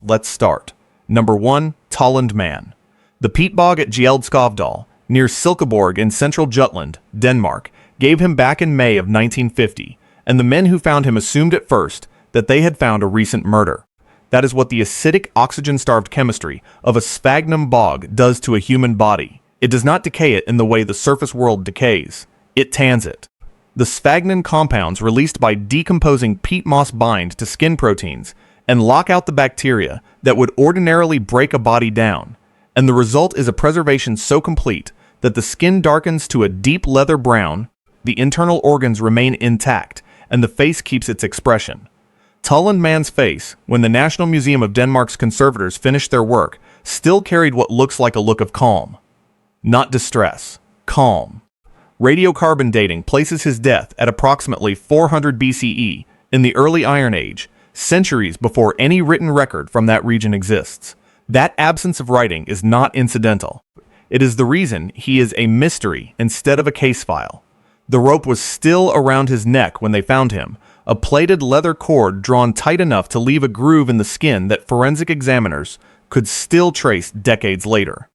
Let's start. Number 1. Tollund Man. The peat bog at Gjeldskavdal, near Silkeborg in central Jutland, Denmark, gave him back in May of 1950, and the men who found him assumed at first that they had found a recent murder. That is what the acidic, oxygen-starved chemistry of a sphagnum bog does to a human body. It does not decay it in the way the surface world decays. It tans it. The sphagnum compounds released by decomposing peat moss bind to skin proteins and lock out the bacteria that would ordinarily break a body down, and the result is a preservation so complete that the skin darkens to a deep leather brown, the internal organs remain intact, and the face keeps its expression. Tollund Man's face, when the National Museum of Denmark's conservators finished their work, still carried what looks like a look of calm. Not distress. Calm. Radiocarbon dating places his death at approximately 400 BCE in the early Iron Age, centuries before any written record from that region exists. That absence of writing is not incidental. It is the reason he is a mystery instead of a case file. The rope was still around his neck when they found him, a plaited leather cord drawn tight enough to leave a groove in the skin that forensic examiners could still trace decades later.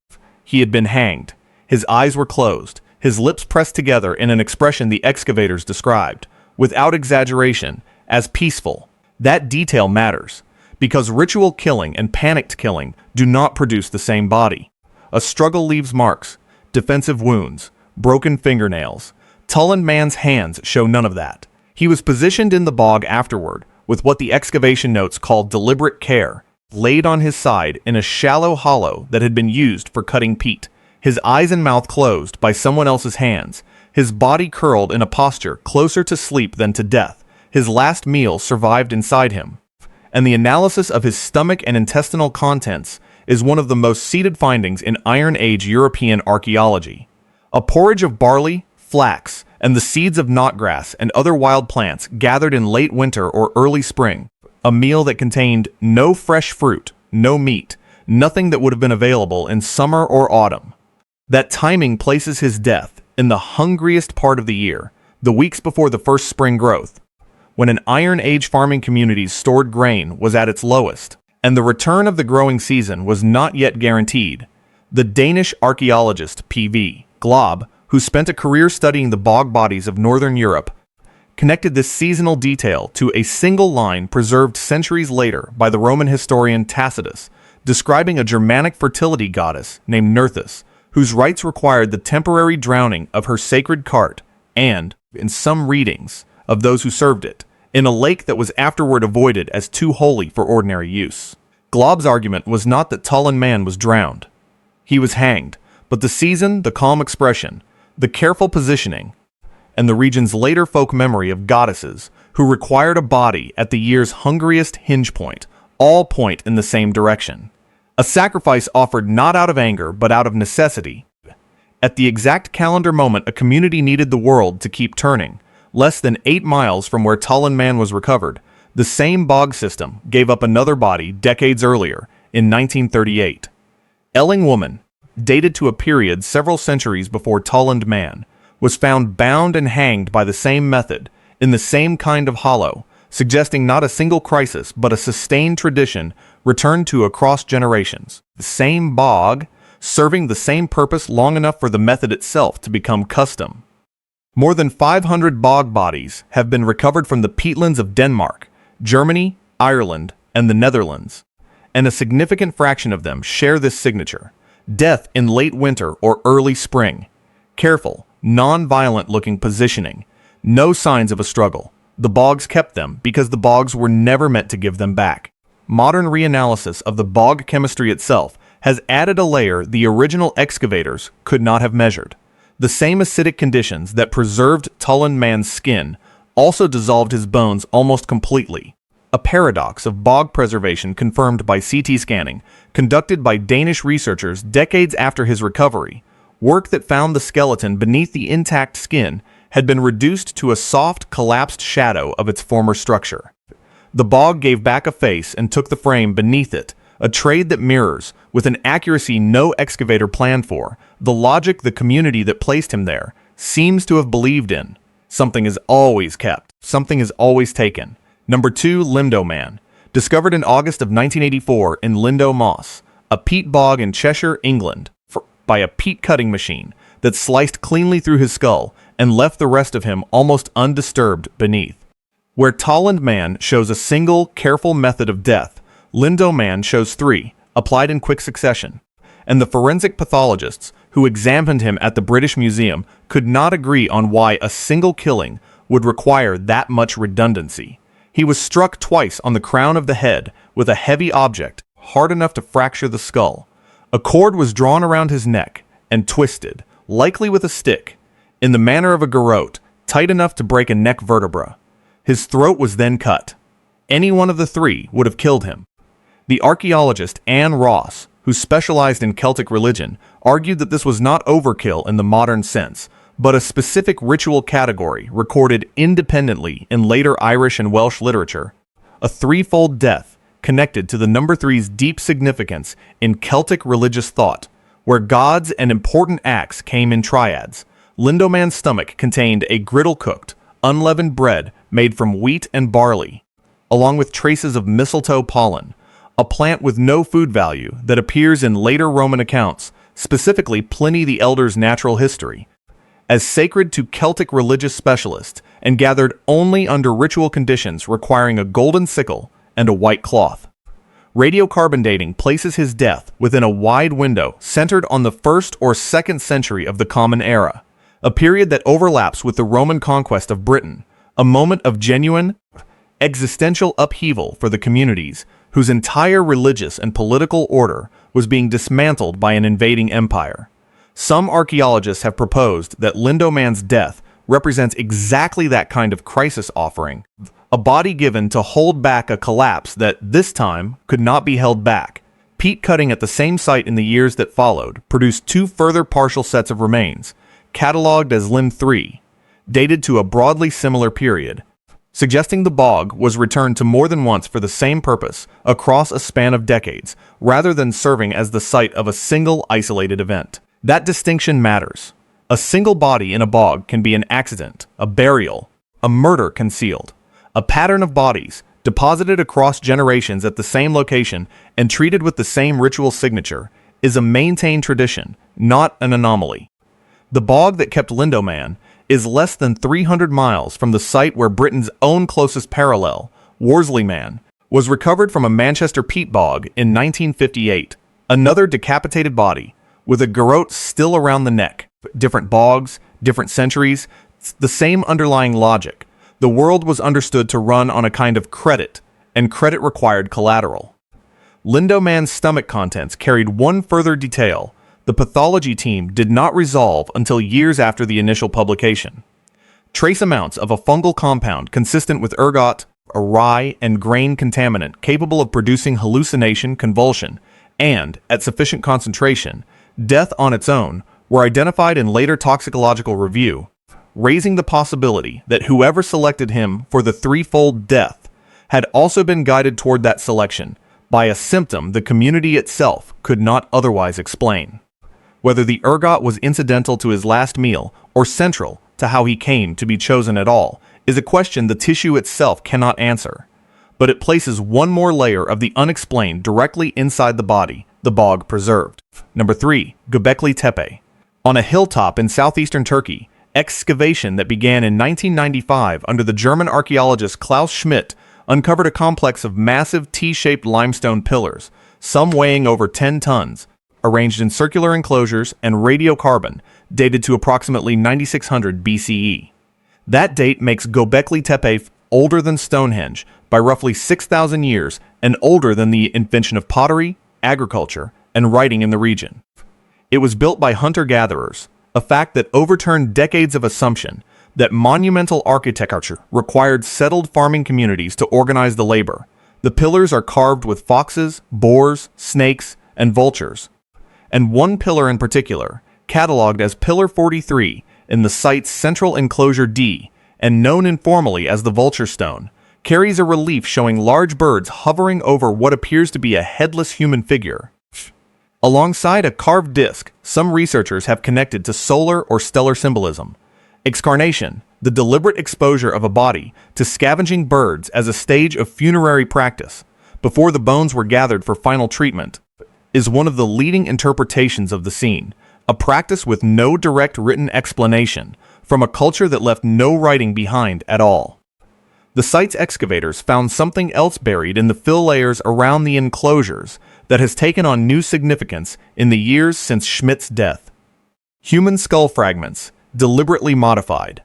He had been hanged. His eyes were closed, his lips pressed together in an expression the excavators described, without exaggeration, as peaceful. That detail matters, because ritual killing and panicked killing do not produce the same body. A struggle leaves marks, defensive wounds, broken fingernails. Tollund Man's hands show none of that. He was positioned in the bog afterward, with what the excavation notes called deliberate care, laid on his side in a shallow hollow that had been used for cutting peat, his eyes and mouth closed by someone else's hands, his body curled in a posture closer to sleep than to death. His last meal survived inside him, and the analysis of his stomach and intestinal contents is one of the most seated findings in Iron Age European archaeology. A porridge of barley, flax, and the seeds of knotgrass and other wild plants gathered in late winter or early spring, a meal that contained no fresh fruit, no meat, nothing that would have been available in summer or autumn. That timing places his death in the hungriest part of the year, the weeks before the first spring growth, when an Iron Age farming community's stored grain was at its lowest, and the return of the growing season was not yet guaranteed. The Danish archaeologist P.V. Glob, who spent a career studying the bog bodies of northern Europe, connected this seasonal detail to a single line preserved centuries later by the Roman historian Tacitus, describing a Germanic fertility goddess named Nerthus, whose rites required the temporary drowning of her sacred cart and, in some readings, of those who served it, in a lake that was afterward avoided as too holy for ordinary use. Glob's argument was not that Tollund Man was drowned. He was hanged, but the season, the calm expression, the careful positioning, and the region's later folk memory of goddesses who required a body at the year's hungriest hinge point, all point in the same direction. A sacrifice offered not out of anger, but out of necessity. At the exact calendar moment a community needed the world to keep turning, less than 8 miles from where Tollund Man was recovered, the same bog system gave up another body decades earlier, in 1938. Elling Woman, dated to a period several centuries before Tollund Man, was found bound and hanged by the same method, in the same kind of hollow, suggesting not a single crisis but a sustained tradition returned to across generations. The same bog, serving the same purpose long enough for the method itself to become custom. More than 500 bog bodies have been recovered from the peatlands of Denmark, Germany, Ireland, and the Netherlands, and a significant fraction of them share this signature: death in late winter or early spring. Careful, non-violent looking positioning. No signs of a struggle. The bogs kept them because the bogs were never meant to give them back. Modern reanalysis of the bog chemistry itself has added a layer the original excavators could not have measured. The same acidic conditions that preserved Tollund Man's skin also dissolved his bones almost completely. A paradox of bog preservation confirmed by CT scanning, conducted by Danish researchers decades after his recovery. Work that found the skeleton beneath the intact skin had been reduced to a soft, collapsed shadow of its former structure. The bog gave back a face and took the frame beneath it, a trade that mirrors, with an accuracy no excavator planned for, the logic the community that placed him there seems to have believed in. Something is always kept. Something is always taken. Number 2, Lindow Man. discovered in August of 1984 in Lindow Moss, a peat bog in Cheshire, England, by a peat cutting machine that sliced cleanly through his skull and left the rest of him almost undisturbed beneath. Where Tollund Man shows a single, careful method of death, Lindow Man shows three, applied in quick succession, and the forensic pathologists who examined him at the British Museum could not agree on why a single killing would require that much redundancy. He was struck twice on the crown of the head with a heavy object, hard enough to fracture the skull. A cord was drawn around his neck and twisted, likely with a stick, in the manner of a garrote, tight enough to break a neck vertebra. His throat was then cut. Any one of the three would have killed him. The archaeologist Anne Ross, who specialized in Celtic religion, argued that this was not overkill in the modern sense, but a specific ritual category recorded independently in later Irish and Welsh literature, a threefold death connected to the number three's deep significance in Celtic religious thought, where gods and important acts came in triads. Lindow Man's stomach contained a griddle-cooked, unleavened bread made from wheat and barley, along with traces of mistletoe pollen, a plant with no food value that appears in later Roman accounts, specifically Pliny the Elder's Natural History, as sacred to Celtic religious specialists and gathered only under ritual conditions requiring a golden sickle and a white cloth. Radiocarbon dating places his death within a wide window centered on the 1st or 2nd century of the Common Era, a period that overlaps with the Roman conquest of Britain, a moment of genuine, existential upheaval for the communities whose entire religious and political order was being dismantled by an invading empire. Some archaeologists have proposed that Lindow Man's death represents exactly that kind of crisis offering, a body given to hold back a collapse that, this time, could not be held back. Peat cutting at the same site in the years that followed produced two further partial sets of remains, catalogued as Limb 3, dated to a broadly similar period, suggesting the bog was returned to more than once for the same purpose across a span of decades, rather than serving as the site of a single isolated event. That distinction matters. A single body in a bog can be an accident, a burial, a murder concealed. A pattern of bodies, deposited across generations at the same location and treated with the same ritual signature, is a maintained tradition, not an anomaly. The bog that kept Lindow Man is less than 300 miles from the site where Britain's own closest parallel, Worsley Man, was recovered from a Manchester peat bog in 1958. Another decapitated body, with a garrote still around the neck. Different bogs, different centuries, the same underlying logic. The world was understood to run on a kind of credit, and credit required collateral. Lindow Man's stomach contents carried one further detail the pathology team did not resolve until years after the initial publication. Trace amounts of a fungal compound consistent with ergot, a rye and grain contaminant capable of producing hallucination, convulsion, and, at sufficient concentration, death on its own, were identified in later toxicological review, raising the possibility that whoever selected him for the threefold death had also been guided toward that selection by a symptom the community itself could not otherwise explain. Whether the ergot was incidental to his last meal or central to how he came to be chosen at all is a question the tissue itself cannot answer, but it places one more layer of the unexplained directly inside the body the bog preserved. Number 3. Göbekli Tepe. On a hilltop in southeastern Turkey, excavation that began in 1995 under the German archaeologist Klaus Schmidt uncovered a complex of massive T-shaped limestone pillars, some weighing over 10 tons, arranged in circular enclosures and radiocarbon, dated to approximately 9600 BCE. That date makes Göbekli Tepe older than Stonehenge by roughly 6,000 years and older than the invention of pottery, agriculture, and writing in the region. It was built by hunter-gatherers, a fact that overturned decades of assumption that monumental architecture required settled farming communities to organize the labor. The pillars are carved with foxes, boars, snakes, and vultures. And one pillar in particular, catalogued as Pillar 43 in the site's central enclosure D, and known informally as the Vulture Stone, carries a relief showing large birds hovering over what appears to be a headless human figure. Alongside a carved disc, some researchers have connected to solar or stellar symbolism. Excarnation, the deliberate exposure of a body to scavenging birds as a stage of funerary practice, before the bones were gathered for final treatment, is one of the leading interpretations of the scene, a practice with no direct written explanation, from a culture that left no writing behind at all. The site's excavators found something else buried in the fill layers around the enclosures that has taken on new significance in the years since Schmidt's death. Human skull fragments, deliberately modified.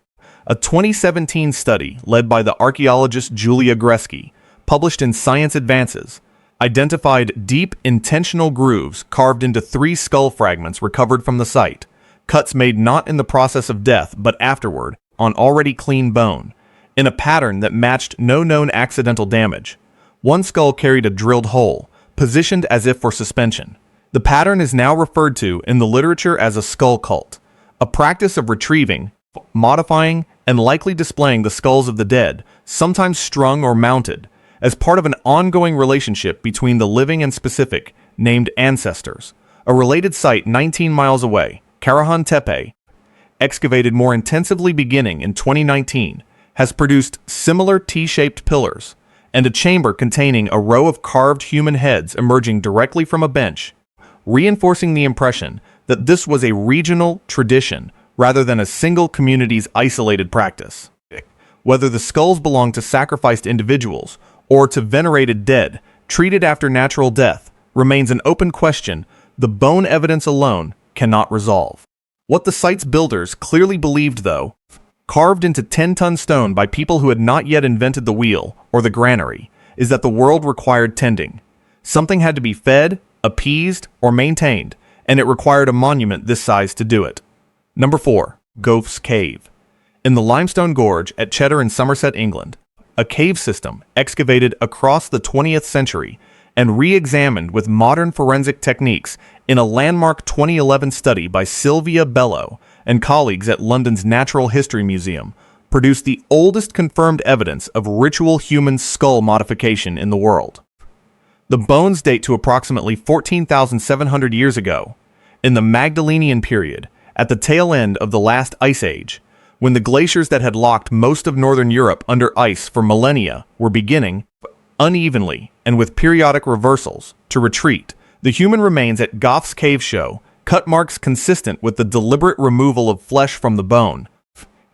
A 2017 study led by the archaeologist Julia Gresky, published in Science Advances, identified deep, intentional grooves carved into 3 skull fragments recovered from the site, cuts made not in the process of death but afterward on already clean bone, in a pattern that matched no known accidental damage. One skull carried a drilled hole, positioned as if for suspension. The pattern is now referred to in the literature as a skull cult, a practice of retrieving, modifying, and likely displaying the skulls of the dead, sometimes strung or mounted, as part of an ongoing relationship between the living and specific, named ancestors. A related site 19 miles away, Göbekli Tepe, excavated more intensively beginning in 2019, has produced similar T-shaped pillars, and a chamber containing a row of carved human heads emerging directly from a bench, reinforcing the impression that this was a regional tradition rather than a single community's isolated practice. Whether the skulls belong to sacrificed individuals or to venerated dead treated after natural death remains an open question the bone evidence alone cannot resolve. What the site's builders clearly believed, though, carved into 10-ton stone by people who had not yet invented the wheel or the granary, is that the world required tending. Something had to be fed, appeased, or maintained, and it required a monument this size to do it. Number 4. Gough's Cave. In the limestone gorge at Cheddar in Somerset, England, a cave system excavated across the 20th century and re-examined with modern forensic techniques in a landmark 2011 study by Sylvia Bello and colleagues at London's Natural History Museum, produced the oldest confirmed evidence of ritual human skull modification in the world. The bones date to approximately 14,700 years ago, in the Magdalenian period, at the tail end of the last ice age, when the glaciers that had locked most of northern Europe under ice for millennia were beginning, unevenly and with periodic reversals, to retreat. The human remains at Gough's cave show cut marks consistent with the deliberate removal of flesh from the bone.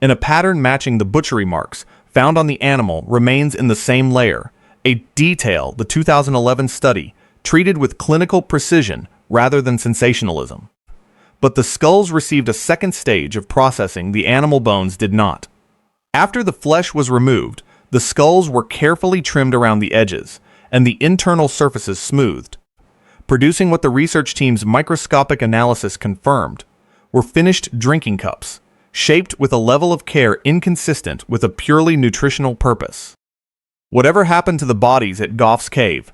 In a pattern matching the butchery marks found on the animal remains in the same layer, a detail the 2011 study treated with clinical precision rather than sensationalism. But the skulls received a second stage of processing the animal bones did not. After the flesh was removed, the skulls were carefully trimmed around the edges, and the internal surfaces smoothed, producing what the research team's microscopic analysis confirmed were finished drinking cups, shaped with a level of care inconsistent with a purely nutritional purpose. Whatever happened to the bodies at Gough's cave,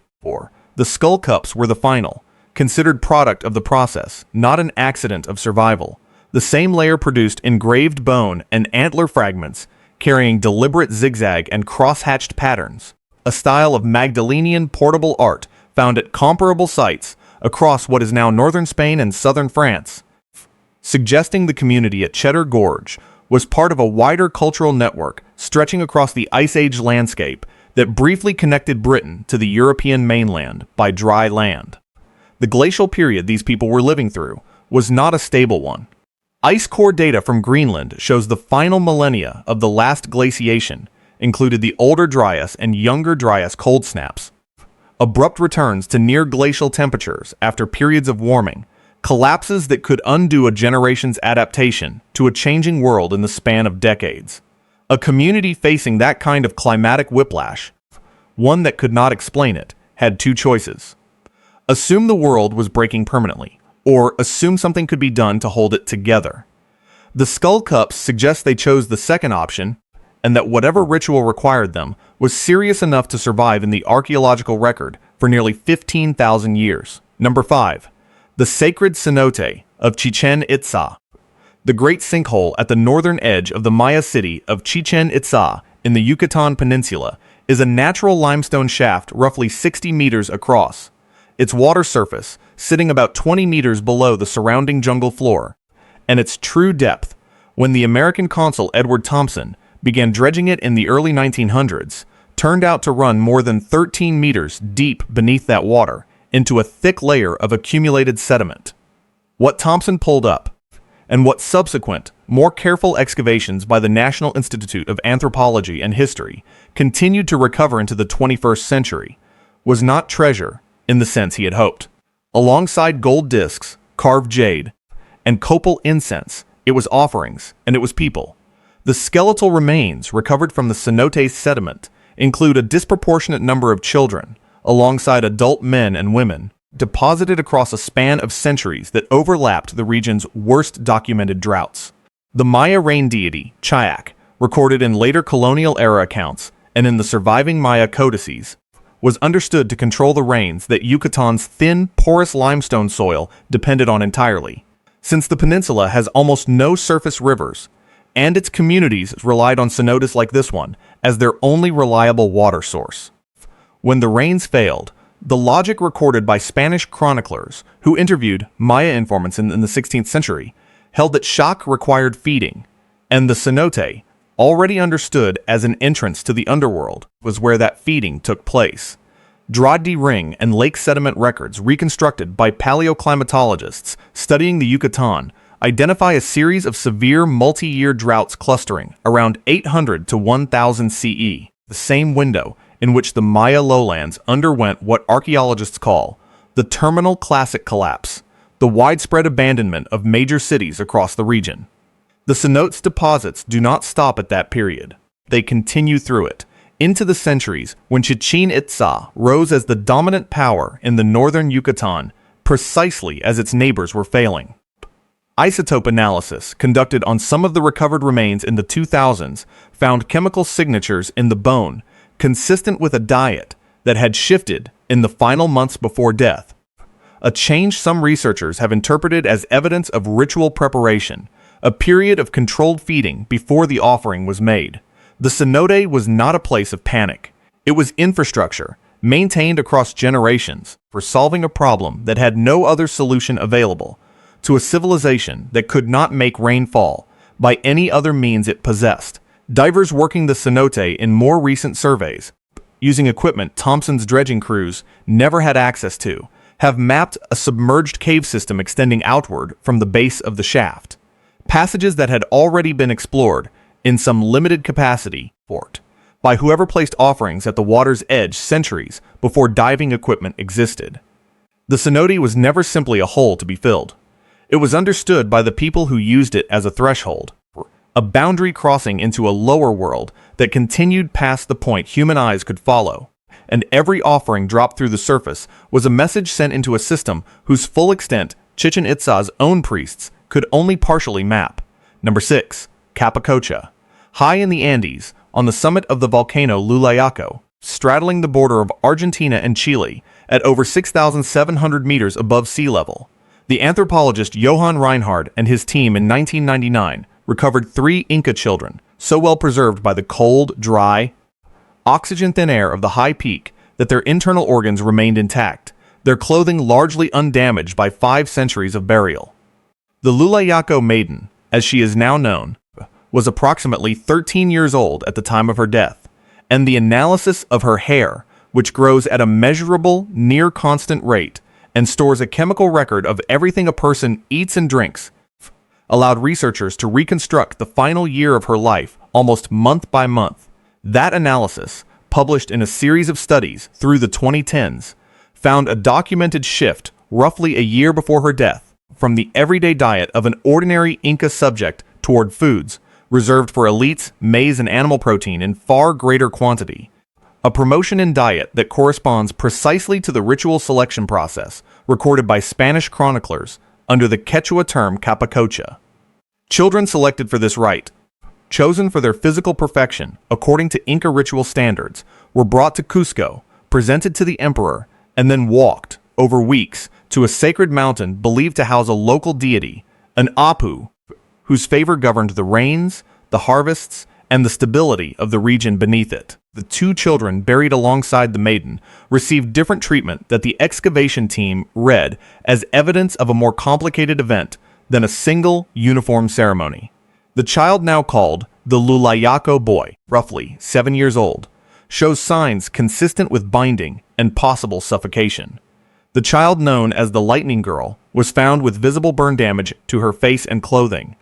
the skull cups were the final, considered product of the process, not an accident of survival. The same layer produced engraved bone and antler fragments carrying deliberate zigzag and cross-hatched patterns, a style of Magdalenian portable art found at comparable sites across what is now northern Spain and southern France, suggesting the community at Cheddar Gorge was part of a wider cultural network stretching across the Ice Age landscape that briefly connected Britain to the European mainland by dry land. The glacial period these people were living through was not a stable one. Ice core data from Greenland shows the final millennia of the last glaciation included the older Dryas and younger Dryas cold snaps, abrupt returns to near glacial temperatures after periods of warming, collapses that could undo a generation's adaptation to a changing world in the span of decades. A community facing that kind of climatic whiplash, one that could not explain it, had two choices. Assume the world was breaking permanently, or assume something could be done to hold it together. The skull cups suggest they chose the second option, and that whatever ritual required them was serious enough to survive in the archaeological record for nearly 15,000 years. Number 5. The sacred cenote of Chichén Itzá. The great sinkhole at the northern edge of the Maya city of Chichén Itzá in the Yucatan Peninsula is a natural limestone shaft roughly 60 meters across, its water surface sitting about 20 meters below the surrounding jungle floor, and its true depth, when the American consul Edward Thompson began dredging it in the early 1900s, turned out to run more than 13 meters deep beneath that water into a thick layer of accumulated sediment. What Thompson pulled up, and what subsequent, more careful excavations by the National Institute of Anthropology and History continued to recover into the 21st century, was not treasure in the sense he had hoped. Alongside gold discs, carved jade, and copal incense, it was offerings, and it was people. The skeletal remains recovered from the Cenote sediment include a disproportionate number of children, alongside adult men and women, deposited across a span of centuries that overlapped the region's worst documented droughts. The Maya rain deity, Chayak, recorded in later colonial-era accounts and in the surviving Maya codices, was understood to control the rains that Yucatan's thin, porous limestone soil depended on entirely. Since the peninsula has almost no surface rivers, and its communities relied on cenotes like this one as their only reliable water source. When the rains failed, the logic recorded by Spanish chroniclers who interviewed Maya informants in the 16th century held that shock required feeding, and the cenote, already understood as an entrance to the underworld, was where that feeding took place. Dradi Ring and lake sediment records reconstructed by paleoclimatologists studying the Yucatan identify a series of severe multi-year droughts clustering around 800 to 1000 CE, the same window in which the Maya lowlands underwent what archaeologists call the terminal classic collapse, the widespread abandonment of major cities across the region. The cenotes deposits do not stop at that period. They continue through it, into the centuries when Chichén Itzá rose as the dominant power in the northern Yucatan, precisely as its neighbors were failing. Isotope analysis conducted on some of the recovered remains in the 2000s found chemical signatures in the bone consistent with a diet that had shifted in the final months before death, a change some researchers have interpreted as evidence of ritual preparation, a period of controlled feeding before the offering was made. The cenote was not a place of panic. It was infrastructure, maintained across generations, for solving a problem that had no other solution available, to a civilization that could not make rain fall by any other means it possessed. Divers working the cenote in more recent surveys, using equipment Thompson's dredging crews never had access to, have mapped a submerged cave system extending outward from the base of the shaft. Passages that had already been explored in some limited capacity by whoever placed offerings at the water's edge centuries before diving equipment existed. The cenote was never simply a hole to be filled. It was understood by the people who used it as a threshold, a boundary crossing into a lower world that continued past the point human eyes could follow, and every offering dropped through the surface was a message sent into a system whose full extent Chichén Itzá's own priests could only partially map. Number 6. Capacocha. High in the Andes, on the summit of the volcano Lulayaco, straddling the border of Argentina and Chile at over 6,700 meters above sea level, the anthropologist Johann Reinhard and his team in 1999 recovered 3 Inca children, so well preserved by the cold, dry, oxygen-thin air of the high peak that their internal organs remained intact, their clothing largely undamaged by 5 centuries of burial. The Lulayaco maiden, as she is now known, was approximately 13 years old at the time of her death, and the analysis of her hair, which grows at a measurable, near-constant rate and stores a chemical record of everything a person eats and drinks, allowed researchers to reconstruct the final year of her life almost month by month. That analysis, published in a series of studies through the 2010s, found a documented shift roughly a year before her death from the everyday diet of an ordinary Inca subject toward foods reserved for elites, maize, and animal protein in far greater quantity. A promotion in diet that corresponds precisely to the ritual selection process recorded by Spanish chroniclers under the Quechua term Capacocha. Children selected for this rite, chosen for their physical perfection according to Inca ritual standards, were brought to Cusco, presented to the emperor, and then walked, over weeks, to a sacred mountain believed to house a local deity, an Apu, whose favor governed the rains, the harvests, and the stability of the region beneath it. The 2 children buried alongside the maiden received different treatment that the excavation team read as evidence of a more complicated event than a single uniform ceremony. The child now called the Lulayaco boy, roughly 7 years old, shows signs consistent with binding and possible suffocation. The child, known as the Lightning Girl, was found with visible burn damage to her face and clothing.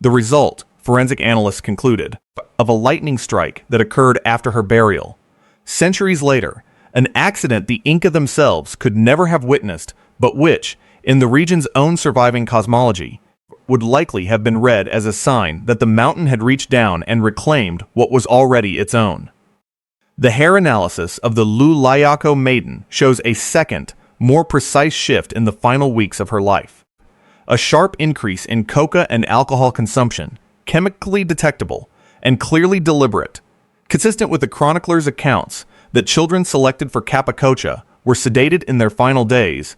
The result, forensic analysts concluded, of a lightning strike that occurred after her burial. Centuries later, an accident the Inca themselves could never have witnessed, but which, in the region's own surviving cosmology, would likely have been read as a sign that the mountain had reached down and reclaimed what was already its own. The hair analysis of the Lulayaco maiden shows a second, more precise shift in the final weeks of her life. A sharp increase in coca and alcohol consumption, chemically detectable and clearly deliberate, consistent with the chronicler's accounts that children selected for Capacocha were sedated in their final days,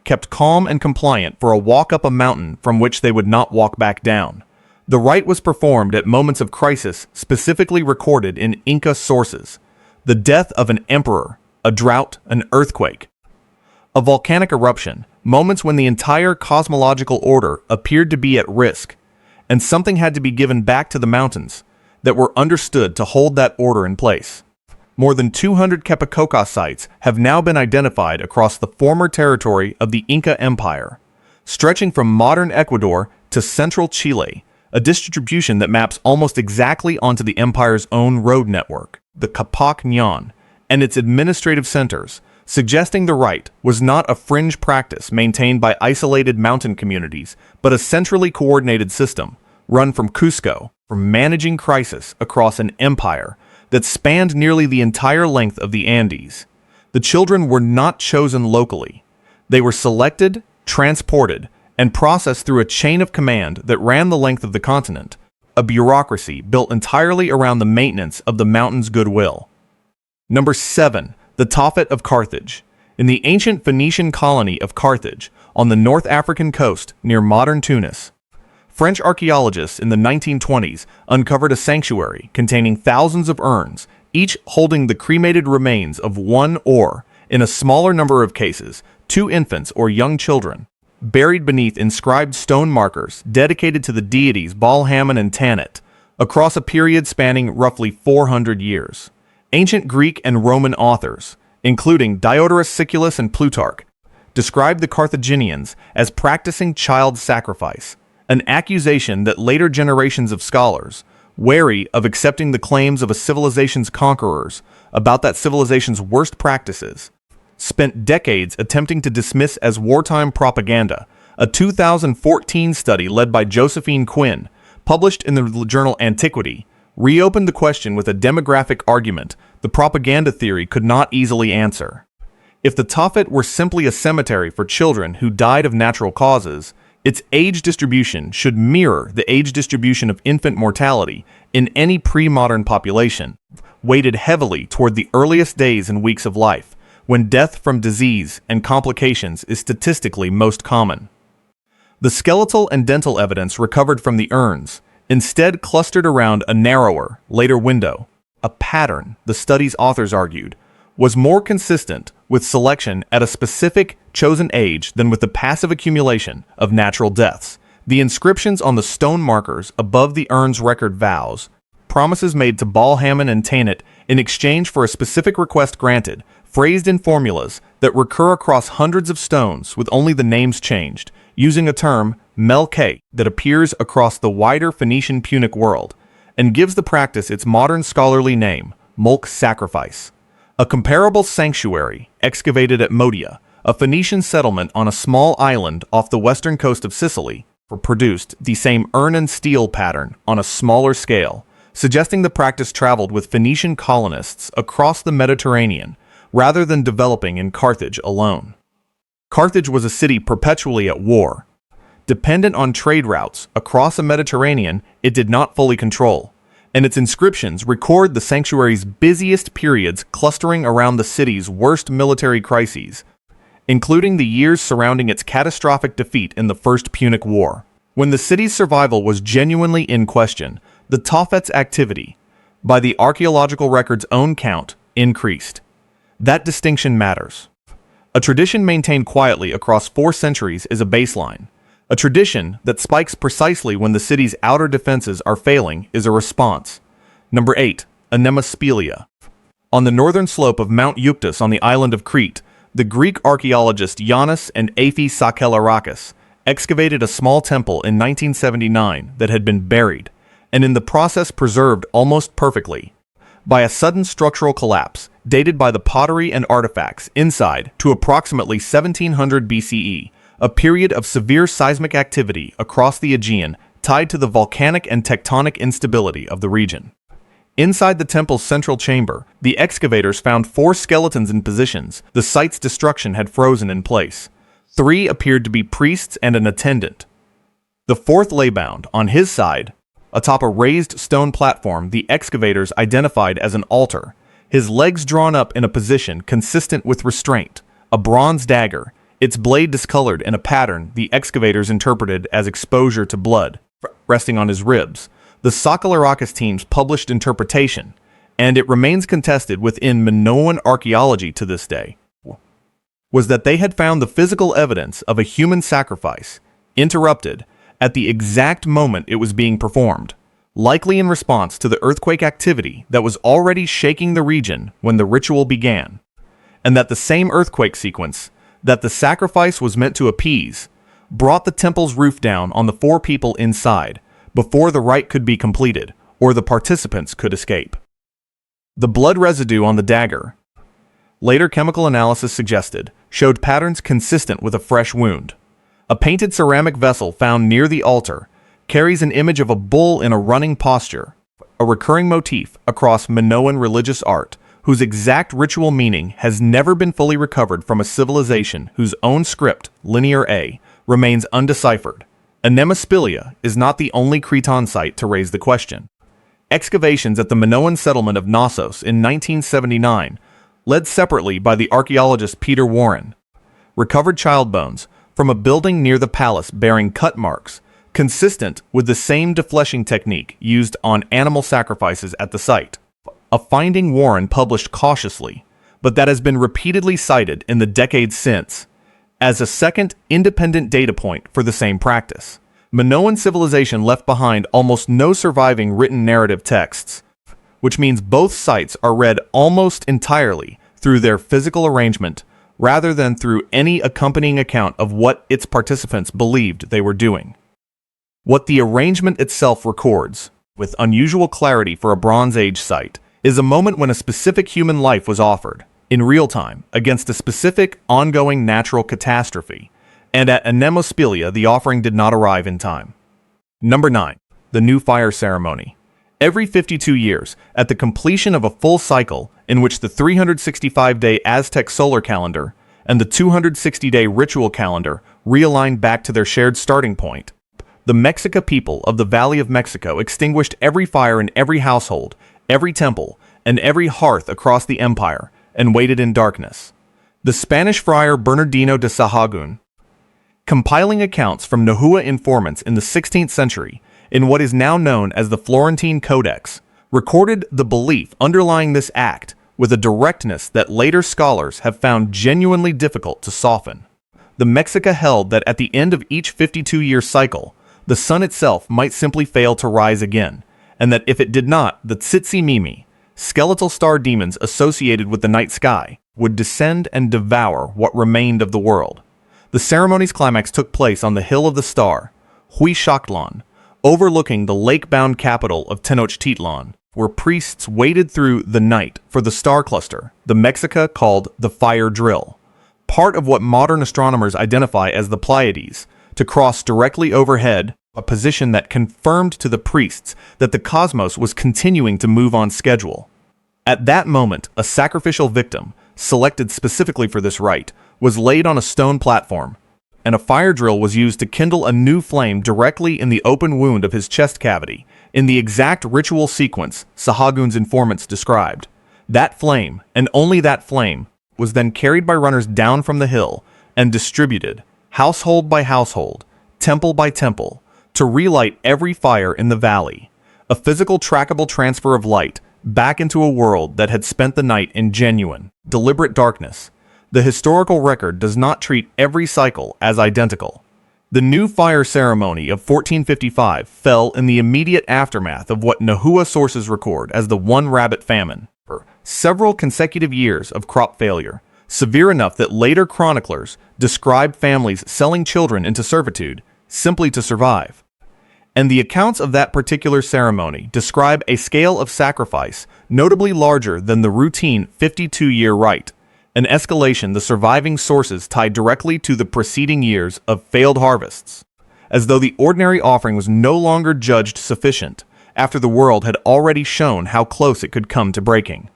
kept calm and compliant for a walk up a mountain from which they would not walk back down. The rite was performed at moments of crisis specifically recorded in Inca sources: the death of an emperor, a drought, an earthquake, a volcanic eruption, moments when the entire cosmological order appeared to be at risk, and something had to be given back to the mountains that were understood to hold that order in place. More than 200 Capacocha sites have now been identified across the former territory of the Inca Empire, stretching from modern Ecuador to central Chile, a distribution that maps almost exactly onto the empire's own road network, the Capac and its administrative centers, suggesting the rite was not a fringe practice maintained by isolated mountain communities, but a centrally coordinated system, run from Cusco, for managing crisis across an empire that spanned nearly the entire length of the Andes. The children were not chosen locally. They were selected, transported, and processed through a chain of command that ran the length of the continent, a bureaucracy built entirely around the maintenance of the mountain's goodwill. Number 7. The Tophet of Carthage. In the ancient Phoenician colony of Carthage, on the North African coast near modern Tunis, French archaeologists in the 1920s uncovered a sanctuary containing thousands of urns, each holding the cremated remains of one or, in a smaller number of cases, 2 infants or young children, buried beneath inscribed stone markers dedicated to the deities Baal Hamon and Tanit, across a period spanning roughly 400 years. Ancient Greek and Roman authors, including Diodorus Siculus and Plutarch, described the Carthaginians as practicing child sacrifice, an accusation that later generations of scholars, wary of accepting the claims of a civilization's conquerors about that civilization's worst practices, spent decades attempting to dismiss as wartime propaganda. A 2014 study led by Josephine Quinn, published in the journal Antiquity, reopened the question with a demographic argument the propaganda theory could not easily answer. If the Tophet were simply a cemetery for children who died of natural causes, its age distribution should mirror the age distribution of infant mortality in any pre-modern population, weighted heavily toward the earliest days and weeks of life, when death from disease and complications is statistically most common. The skeletal and dental evidence recovered from the urns instead clustered around a narrower, later window. A pattern, the study's authors argued, was more consistent with selection at a specific chosen age than with the passive accumulation of natural deaths. The inscriptions on the stone markers above the urn's record vows, promises made to Baal Hamon and Tanit in exchange for a specific request granted, phrased in formulas that recur across hundreds of stones with only the names changed, using a term, melke, that appears across the wider Phoenician Punic world, and gives the practice its modern scholarly name, mulk sacrifice. A comparable sanctuary, excavated at Modia, a Phoenician settlement on a small island off the western coast of Sicily, produced the same urn and stele pattern on a smaller scale, suggesting the practice traveled with Phoenician colonists across the Mediterranean, rather than developing in Carthage alone. Carthage was a city perpetually at war. Dependent on trade routes across the Mediterranean it did not fully control, and its inscriptions record the sanctuary's busiest periods clustering around the city's worst military crises, including the years surrounding its catastrophic defeat in the First Punic War. When the city's survival was genuinely in question, the Tophet's activity, by the archaeological record's own count, increased. That distinction matters. A tradition maintained quietly across 4 centuries is a baseline. A tradition that spikes precisely when the city's outer defenses are failing is a response. Number 8. Anemospilia. On the northern slope of Mount Euctus on the island of Crete, the Greek archaeologists Yannis and Afi Sakellarakas excavated a small temple in 1979 that had been buried, and in the process preserved almost perfectly, by a sudden structural collapse dated by the pottery and artifacts inside to approximately 1700 BCE, a period of severe seismic activity across the Aegean tied to the volcanic and tectonic instability of the region. Inside the temple's central chamber, the excavators found 4 skeletons in positions the site's destruction had frozen in place. 3 appeared to be priests and an attendant. The 4th lay bound, on his side, atop a raised stone platform the excavators identified as an altar, his legs drawn up in a position consistent with restraint, a bronze dagger, its blade discolored in a pattern the excavators interpreted as exposure to blood, resting on his ribs. The Sakellarakas team's published interpretation, and it remains contested within Minoan archaeology to this day, was that they had found the physical evidence of a human sacrifice, interrupted, at the exact moment it was being performed, likely in response to the earthquake activity that was already shaking the region when the ritual began, and that the same earthquake sequence that the sacrifice was meant to appease brought the temple's roof down on the 4 people inside before the rite could be completed or the participants could escape. The blood residue on the dagger, later chemical analysis suggested, showed patterns consistent with a fresh wound. A painted ceramic vessel found near the altar carries an image of a bull in a running posture, a recurring motif across Minoan religious art, whose exact ritual meaning has never been fully recovered from a civilization whose own script, Linear A, remains undeciphered. Anemospilia is not the only Cretan site to raise the question. Excavations at the Minoan settlement of Knossos in 1979, led separately by the archaeologist Peter Warren, recovered child bones from a building near the palace bearing cut marks, consistent with the same defleshing technique used on animal sacrifices at the site. A finding Warren published cautiously, but that has been repeatedly cited in the decades since, as a second independent data point for the same practice. Minoan civilization left behind almost no surviving written narrative texts, which means both sites are read almost entirely through their physical arrangement rather than through any accompanying account of what its participants believed they were doing. What the arrangement itself records, with unusual clarity for a Bronze Age site, is a moment when a specific human life was offered, in real time, against a specific, ongoing natural catastrophe, and at Anemospilia the offering did not arrive in time. Number 9. The New Fire Ceremony. Every 52 years, at the completion of a full cycle in which the 365-day Aztec solar calendar and the 260-day ritual calendar realigned back to their shared starting point, the Mexica people of the Valley of Mexico extinguished every fire in every household, every temple, and every hearth across the empire, and waited in darkness. The Spanish friar Bernardino de Sahagún, compiling accounts from Nahua informants in the 16th century in what is now known as the Florentine Codex, recorded the belief underlying this act with a directness that later scholars have found genuinely difficult to soften. The Mexica held that at the end of each 52-year cycle, the sun itself might simply fail to rise again, and that if it did not, the Tzitzimimi, skeletal star demons associated with the night sky, would descend and devour what remained of the world. The ceremony's climax took place on the Hill of the Star, Huixachtlan, overlooking the lake-bound capital of Tenochtitlan, where priests waded through the night for the star cluster, the Mexica called the Fire Drill, part of what modern astronomers identify as the Pleiades, to cross directly overhead, a position that confirmed to the priests that the cosmos was continuing to move on schedule. At that moment, a sacrificial victim, selected specifically for this rite, was laid on a stone platform, and a fire drill was used to kindle a new flame directly in the open wound of his chest cavity, in the exact ritual sequence Sahagún's informants described. That flame, and only that flame, was then carried by runners down from the hill and distributed, household by household, temple by temple, to relight every fire in the valley, a physical trackable transfer of light back into a world that had spent the night in genuine, deliberate darkness. The historical record does not treat every cycle as identical. The New Fire Ceremony of 1455 fell in the immediate aftermath of what Nahua sources record as the One Rabbit Famine, several consecutive years of crop failure, severe enough that later chroniclers described families selling children into servitude simply to survive. And the accounts of that particular ceremony describe a scale of sacrifice notably larger than the routine 52-year rite, an escalation the surviving sources tied directly to the preceding years of failed harvests, as though the ordinary offering was no longer judged sufficient after the world had already shown how close it could come to breaking.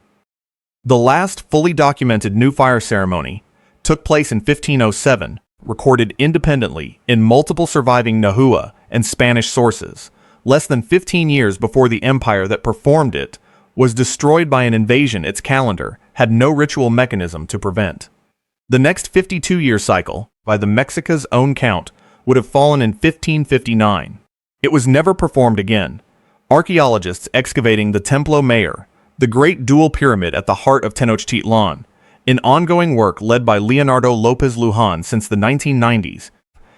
The last fully documented New Fire Ceremony took place in 1507, recorded independently in multiple surviving Nahua and Spanish sources, less than 15 years before the empire that performed it was destroyed by an invasion its calendar had no ritual mechanism to prevent. The next 52-year cycle, by the Mexica's own count, would have fallen in 1559. It was never performed again. Archaeologists excavating the Templo Mayor, the great dual pyramid at the heart of Tenochtitlan, in ongoing work led by Leonardo Lopez Lujan since the 1990s,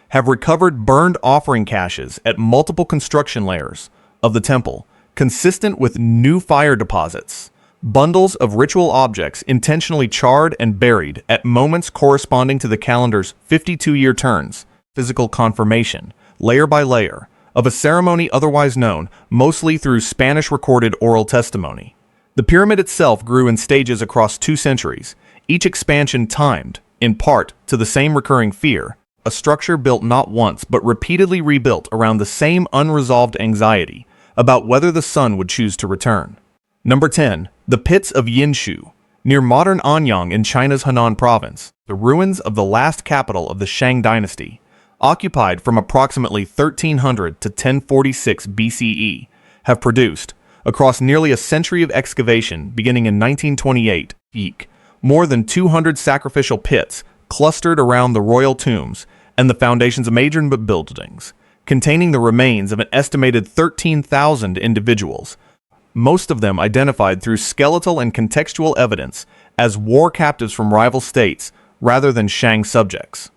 have recovered burned offering caches at multiple construction layers of the temple, consistent with new fire deposits, bundles of ritual objects intentionally charred and buried at moments corresponding to the calendar's 52-year turns, physical confirmation, layer by layer, of a ceremony otherwise known mostly through Spanish-recorded oral testimony. The pyramid itself grew in stages across 2 centuries, each expansion timed, in part, to the same recurring fear, a structure built not once but repeatedly rebuilt around the same unresolved anxiety about whether the sun would choose to return. Number 10. The Pits of Yinxu. Near modern Anyang in China's Henan province, the ruins of the last capital of the Shang dynasty, occupied from approximately 1300 to 1046 BCE, have produced, across nearly a century of excavation beginning in 1928, more than 200 sacrificial pits clustered around the royal tombs and the foundations of major buildings, containing the remains of an estimated 13,000 individuals, most of them identified through skeletal and contextual evidence as war captives from rival states rather than Shang subjects.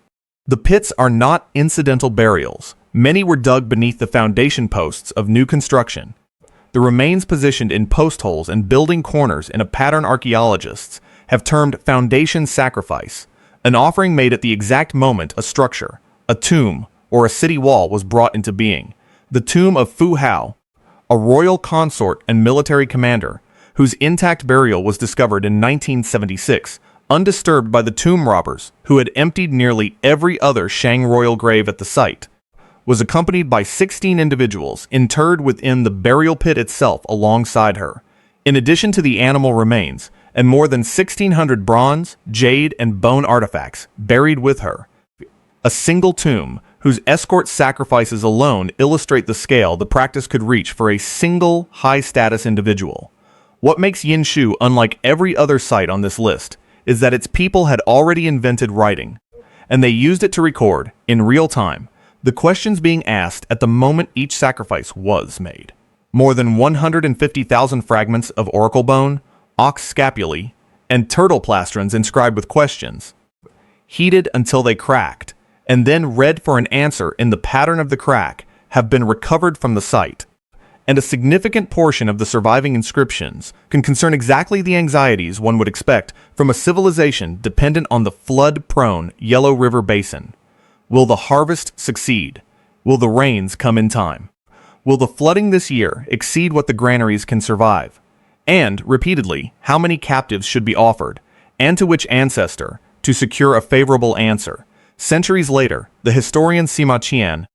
The pits are not incidental burials. Many were dug beneath the foundation posts of new construction. The remains positioned in post holes and building corners in a pattern archaeologists have termed foundation sacrifice, an offering made at the exact moment a structure, a tomb, or a city wall was brought into being. The tomb of Fu Hao, a royal consort and military commander, whose intact burial was discovered in 1976, undisturbed by the tomb robbers who had emptied nearly every other Shang royal grave at the site, was accompanied by 16 individuals interred within the burial pit itself alongside her, in addition to the animal remains and more than 1,600 bronze, jade, and bone artifacts buried with her. A single tomb whose escort sacrifices alone illustrate the scale the practice could reach for a single high-status individual. What makes Yinxu unlike every other site on this list is that its people had already invented writing, and they used it to record, in real time, the questions being asked at the moment each sacrifice was made. More than 150,000 fragments of oracle bone, ox scapulae, and turtle plastrons inscribed with questions, heated until they cracked, and then read for an answer in the pattern of the crack, have been recovered from the site. And a significant portion of the surviving inscriptions can concern exactly the anxieties one would expect from a civilization dependent on the flood-prone Yellow River Basin. Will the harvest succeed? Will the rains come in time? Will the flooding this year exceed what the granaries can survive? And, repeatedly, how many captives should be offered, and to which ancestor, to secure a favorable answer? Centuries later, the historian Sima Qian,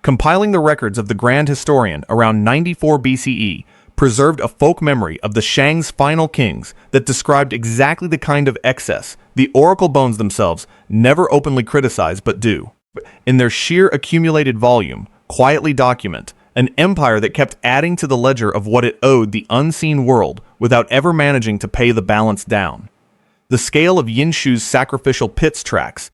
compiling the records of the Grand Historian around 94 BCE, preserved a folk memory of the Shang's final kings that described exactly the kind of excess the oracle bones themselves never openly criticize but do. In their sheer accumulated volume, quietly document an empire that kept adding to the ledger of what it owed the unseen world without ever managing to pay the balance down. The scale of Yinxu's sacrificial pits tracks,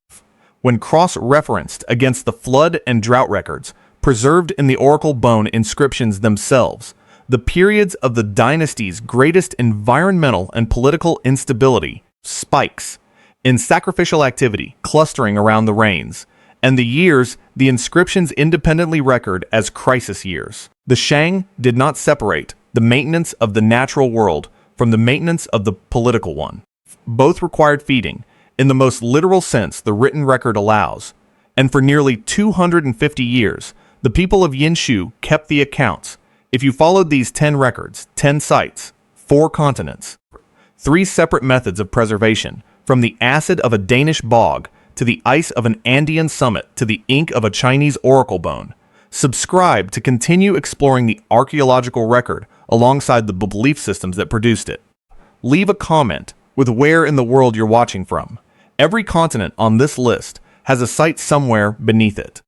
when cross-referenced against the flood and drought records preserved in the oracle bone inscriptions themselves, the periods of the dynasty's greatest environmental and political instability, spikes, in sacrificial activity clustering around the reigns, and the years the inscriptions independently record as crisis years. The Shang did not separate the maintenance of the natural world from the maintenance of the political one. Both required feeding, in the most literal sense the written record allows, and for nearly 250 years, the people of Yinxu kept the accounts. If you followed these 10 records, 10 sites, 4 continents, 3 separate methods of preservation, from the acid of a Danish bog to the ice of an Andean summit to the ink of a Chinese oracle bone, subscribe to continue exploring the archaeological record alongside the belief systems that produced it. Leave a comment with where in the world you're watching from. Every continent on this list has a site somewhere beneath it.